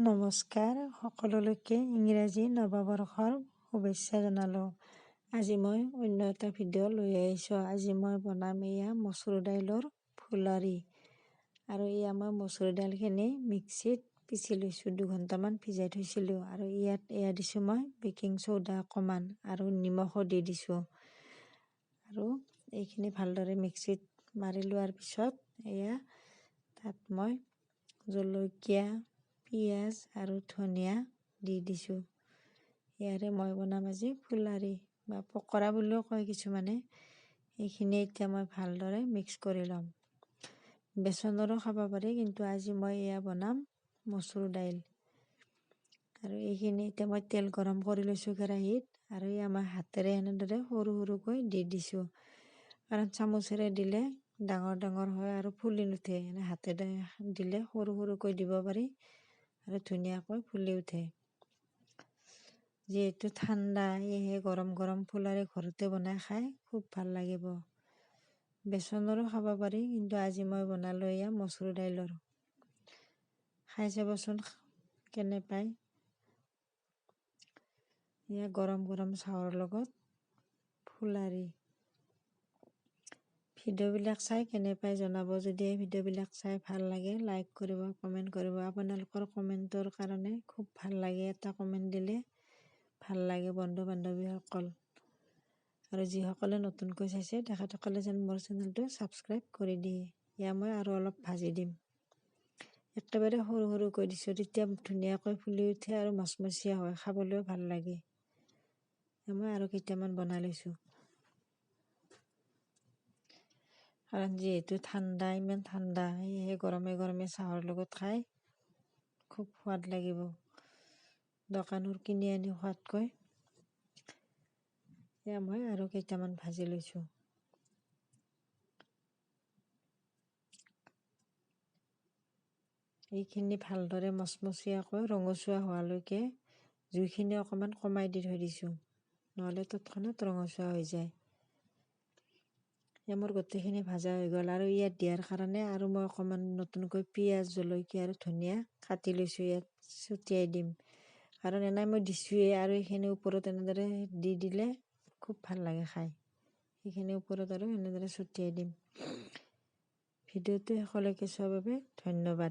নমস্কাৰ, সকলোলৈকে ইংৰাজী নৱবৰ্ষৰ শুভেচ্ছা জনালোঁ। আজি মই অন্য এটা ভিডিঅ' লৈ আহিছোঁ। আজি মই বনাম এয়া মচুৰ দাইলৰ ফুলাৰি। আৰু এয়া মই মচুৰ দাইলখিনি মিক্সিত পিচি লৈছোঁ, 2 ঘণ্টামান ভিজাই থৈছিলোঁ। আৰু ইয়াত এয়া দিছোঁ মই বেকিং চ'ডা অকণমান আৰু নিমখো দি দিছোঁ। আৰু এইখিনি ভালদৰে মিক্সিত মাৰি লোৱাৰ পিছত এয়া তাত মই জলকীয়া, পিঁয়াজ আৰু ধনিয়া দি দিছোঁ। ইয়াৰে মই বনাম আজি ফুলাৰি বা পকৰা বুলিও কয় কিছুমানে। এইখিনি এতিয়া মই ভালদৰে মিক্স কৰি ল'ম। বেচনৰো খাব পাৰি, কিন্তু আজি মই এয়া বনাম মচুৰ দাইল। আৰু এইখিনি এতিয়া মই তেল গৰম কৰি লৈছোঁ কেৰাহীত। আৰু এয়া মই হাতেৰে এনেদৰে সৰু সৰুকৈ দি দিছোঁ, কাৰণ চামুচেৰে দিলে ডাঙৰ ডাঙৰ হয় আৰু ফুলি নুঠে। এনে হাতেৰে দিলে সৰু সৰুকৈ দিব পাৰি আৰু ধুনীয়াকৈ ফুলি উঠে। যিহেতু ঠাণ্ডা, সেয়েহে গৰম গৰম ফুলাৰি ঘৰতে বনাই খাই খুব ভাল লাগিব। বেচনৰো খাব পাৰি, কিন্তু আজি মই বনালোঁ এয়া মচুৰ দাইলৰ। খাই চাবচোন কেনে পায়। এয়া গৰম গৰম চাহৰ লগত ফুলাৰি। ভিডিঅ'বিলাক চাই কেনে পায় জনাব। যদি এই ভিডিঅ'বিলাক চাই ভাল লাগে, লাইক কৰিব, কমেণ্ট কৰিব। আপোনালোকৰ কমেণ্টৰ কাৰণে খুব ভাল লাগে। এটা কমেণ্ট দিলে ভাল লাগে বন্ধু বান্ধৱীসকল। আৰু যিসকলে নতুনকৈ চাইছে তেখেতসকলে যেন মোৰ চেনেলটো ছাবস্ক্ৰাইব কৰি দিয়ে। এয়া মই আৰু অলপ ভাজি দিম। একেবাৰে সৰু সৰুকৈ দিছোঁ, তেতিয়া ধুনীয়াকৈ ফুলি উঠে আৰু মচমচীয়া হয়, খাবলৈও ভাল লাগে। মই আৰু কেইটামান বনাই লৈছোঁ, কাৰণ যিহেতু ঠাণ্ডা, ইমান ঠাণ্ডা, সেয়েহে গৰমে গৰমে চাহৰ লগত খাই খুব সোৱাদ লাগিব, দোকানৰ কিনি আনি খোৱাতকৈ। এয়া মই আৰু কেইটামান ভাজি লৈছোঁ। এইখিনি ভালদৰে মচমচীয়াকৈ ৰঙচুৱা হোৱালৈকে জুইখিনি অকণমান কমাই দি থৈ দিছোঁ, নহ'লে তৎক্ষণাত ৰঙচুৱা হৈ যায়। মোৰ গোটেইখিনি ভাজা হৈ গ'ল। আৰু ইয়াত দিয়াৰ কাৰণে আৰু মই অকণমান নতুনকৈ পিঁয়াজ, জলকীয়া আৰু ধনিয়া কাটি লৈছোঁ, ইয়াত ছটিয়াই দিম। কাৰণ এনেই মই দিছোঁৱেই, আৰু এইখিনি ওপৰত এনেদৰে দি দিলে খুব ভাল লাগে খাই। সেইখিনি ওপৰত আৰু এনেদৰে ছটিয়াই দিম। ভিডিঅ'টো শেষলৈকে চোৱাৰ বাবে ধন্যবাদ।